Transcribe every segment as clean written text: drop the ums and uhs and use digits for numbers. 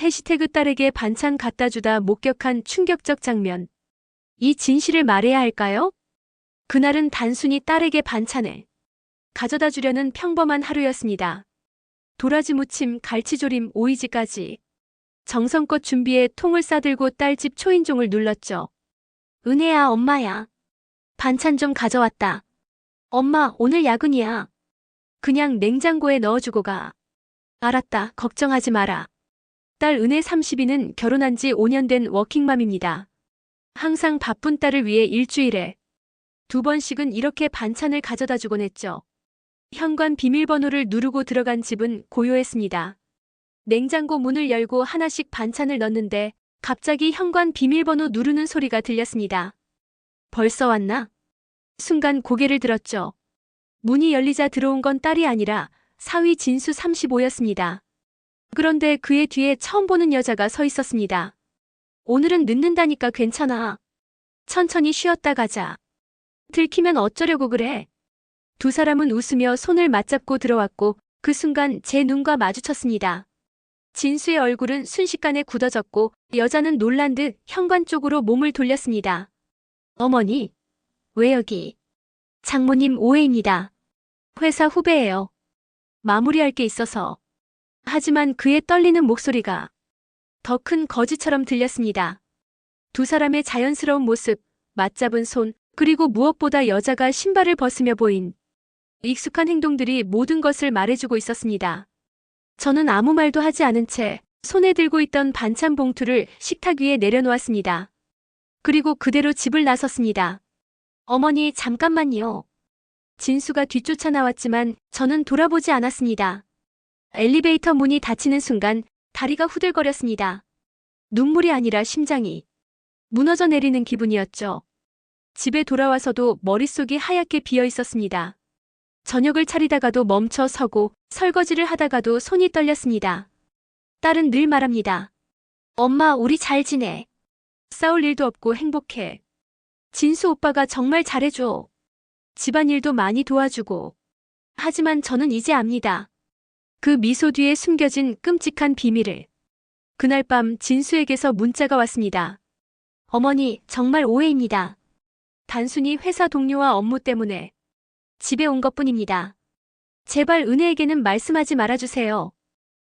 해시태그 딸에게 반찬 갖다 주다 목격한 충격적 장면. 이 진실을 말해야 할까요? 그날은 단순히 딸에게 반찬을 가져다 주려는 평범한 하루였습니다. 도라지 무침, 갈치조림, 오이지까지 정성껏 준비해 통을 싸들고 딸 집 초인종을 눌렀죠. 은혜야, 엄마야. 반찬 좀 가져왔다. 엄마, 오늘 야근이야. 그냥 냉장고에 넣어주고 가. 알았다, 걱정하지 마라. 딸 은혜 32는 결혼한 지 5년 된 워킹맘입니다. 항상 바쁜 딸을 위해 일주일에 2번씩은 이렇게 반찬을 가져다 주곤 했죠. 현관 비밀번호를 누르고 들어간 집은 고요했습니다. 냉장고 문을 열고 하나씩 반찬을 넣는데 갑자기 현관 비밀번호 누르는 소리가 들렸습니다. 벌써 왔나? 순간 고개를 들었죠. 문이 열리자 들어온 건 딸이 아니라 사위 진수 35였습니다. 그런데 그의 뒤에 처음 보는 여자가 서 있었습니다. 오늘은 늦는다니까 괜찮아. 천천히 쉬었다 가자. 들키면 어쩌려고 그래? 두 사람은 웃으며 손을 맞잡고 들어왔고 그 순간 제 눈과 마주쳤습니다. 진수의 얼굴은 순식간에 굳어졌고 여자는 놀란 듯 현관 쪽으로 몸을 돌렸습니다. 어머니, 왜 여기? 장모님 오해입니다. 회사 후배예요. 마무리할 게 있어서. 하지만 그의 떨리는 목소리가 더 큰 거짓처럼 들렸습니다. 두 사람의 자연스러운 모습, 맞잡은 손, 그리고 무엇보다 여자가 신발을 벗으며 보인 익숙한 행동들이 모든 것을 말해주고 있었습니다. 저는 아무 말도 하지 않은 채 손에 들고 있던 반찬 봉투를 식탁 위에 내려놓았습니다. 그리고 그대로 집을 나섰습니다. 어머니, 잠깐만요. 진수가 뒤쫓아 나왔지만 저는 돌아보지 않았습니다. 엘리베이터 문이 닫히는 순간 다리가 후들거렸습니다. 눈물이 아니라 심장이 무너져 내리는 기분이었죠. 집에 돌아와서도 머릿속이 하얗게 비어 있었습니다. 저녁을 차리다가도 멈춰 서고 설거지를 하다가도 손이 떨렸습니다. 딸은 늘 말합니다. 엄마, 우리 잘 지내. 싸울 일도 없고 행복해. 진수 오빠가 정말 잘해줘. 집안일도 많이 도와주고. 하지만 저는 이제 압니다. 그 미소 뒤에 숨겨진 끔찍한 비밀을. 그날 밤 진수에게서 문자가 왔습니다. 어머니, 정말 오해입니다. 단순히 회사 동료와 업무 때문에 집에 온 것뿐입니다. 제발 은혜에게는 말씀하지 말아주세요.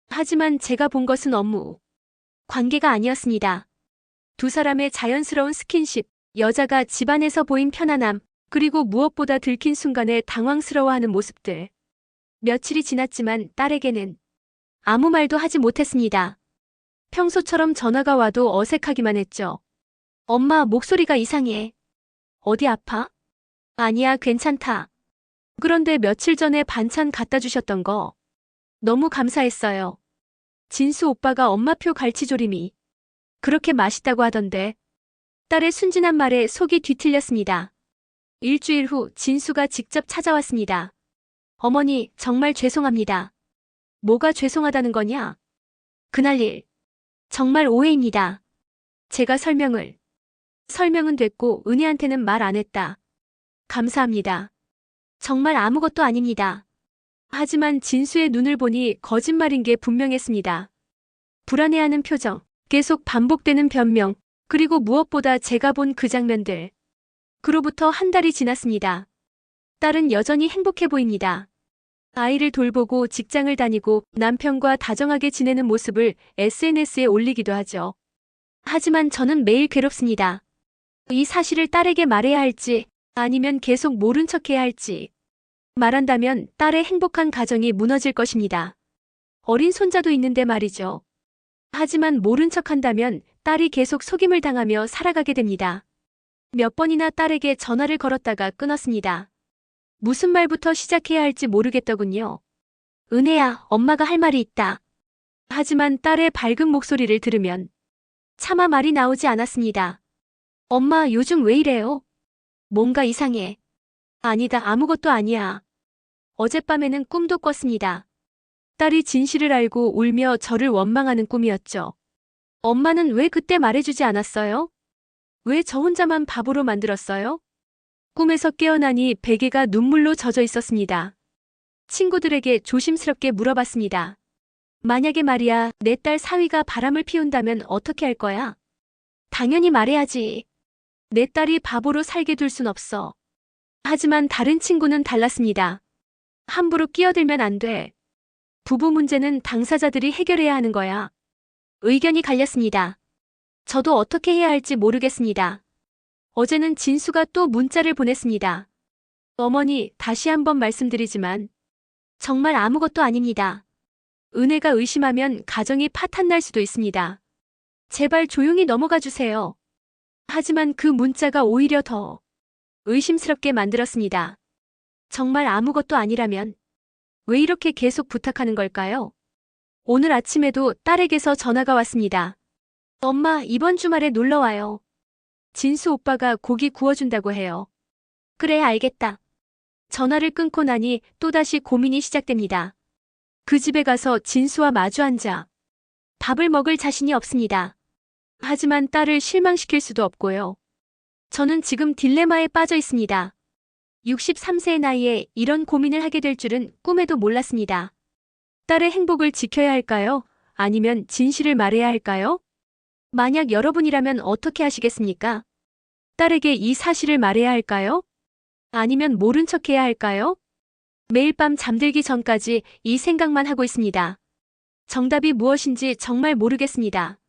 하지만 제가 본 것은 업무 관계가 아니었습니다. 두 사람의 자연스러운 스킨십, 여자가 집안에서 보인 편안함, 그리고 무엇보다 들킨 순간에 당황스러워하는 모습들. 며칠이 지났지만 딸에게는 아무 말도 하지 못했습니다. 평소처럼 전화가 와도 어색하기만 했죠. 엄마, 목소리가 이상해. 어디 아파? 아니야, 괜찮다. 그런데 며칠 전에 반찬 갖다 주셨던 거 너무 감사했어요. 진수 오빠가 엄마표 갈치조림이 그렇게 맛있다고 하던데. 딸의 순진한 말에 속이 뒤틀렸습니다. 일주일 후 진수가 직접 찾아왔습니다. 어머니, 정말 죄송합니다. 뭐가 죄송하다는 거냐? 그날 일 정말 오해입니다. 제가 설명은 됐고 은혜한테는 말 안 했다. 감사합니다. 정말 아무것도 아닙니다. 하지만 진수의 눈을 보니 거짓말인 게 분명했습니다. 불안해하는 표정, 계속 반복되는 변명, 그리고 무엇보다 제가 본 그 장면들. 그로부터 한 달이 지났습니다. 딸은 여전히 행복해 보입니다. 아이를 돌보고 직장을 다니고 남편과 다정하게 지내는 모습을 SNS에 올리기도 하죠. 하지만 저는 매일 괴롭습니다. 이 사실을 딸에게 말해야 할지 아니면 계속 모른 척해야 할지. 말한다면 딸의 행복한 가정이 무너질 것입니다. 어린 손자도 있는데 말이죠. 하지만 모른 척한다면 딸이 계속 속임을 당하며 살아가게 됩니다. 몇 번이나 딸에게 전화를 걸었다가 끊었습니다. 무슨 말부터 시작해야 할지 모르겠더군요. 은혜야, 엄마가 할 말이 있다. 하지만 딸의 밝은 목소리를 들으면 차마 말이 나오지 않았습니다. 엄마, 요즘 왜 이래요? 뭔가 이상해. 아니다, 아무것도 아니야. 어젯밤에는 꿈도 꿨습니다. 딸이 진실을 알고 울며 저를 원망하는 꿈이었죠. 엄마는 왜 그때 말해주지 않았어요? 왜 저 혼자만 바보로 만들었어요? 꿈에서 깨어나니 베개가 눈물로 젖어 있었습니다. 친구들에게 조심스럽게 물어봤습니다. 만약에 말이야, 내 딸 사위가 바람을 피운다면 어떻게 할 거야? 당연히 말해야지. 내 딸이 바보로 살게 둘 순 없어. 하지만 다른 친구는 달랐습니다. 함부로 끼어들면 안 돼. 부부 문제는 당사자들이 해결해야 하는 거야. 의견이 갈렸습니다. 저도 어떻게 해야 할지 모르겠습니다. 어제는 진수가 또 문자를 보냈습니다. 어머니, 다시 한번 말씀드리지만 정말 아무것도 아닙니다. 은혜가 의심하면 가정이 파탄날 수도 있습니다. 제발 조용히 넘어가 주세요. 하지만 그 문자가 오히려 더 의심스럽게 만들었습니다. 정말 아무것도 아니라면 왜 이렇게 계속 부탁하는 걸까요? 오늘 아침에도 딸에게서 전화가 왔습니다. 엄마, 이번 주말에 놀러 와요. 진수 오빠가 고기 구워준다고 해요. 그래, 알겠다. 전화를 끊고 나니 또다시 고민이 시작됩니다. 그 집에 가서 진수와 마주 앉아 밥을 먹을 자신이 없습니다. 하지만 딸을 실망시킬 수도 없고요. 저는 지금 딜레마에 빠져 있습니다. 63세의 나이에 이런 고민을 하게 될 줄은 꿈에도 몰랐습니다. 딸의 행복을 지켜야 할까요? 아니면 진실을 말해야 할까요? 만약 여러분이라면 어떻게 하시겠습니까? 딸에게 이 사실을 말해야 할까요? 아니면 모른 척해야 할까요? 매일 밤 잠들기 전까지 이 생각만 하고 있습니다. 정답이 무엇인지 정말 모르겠습니다.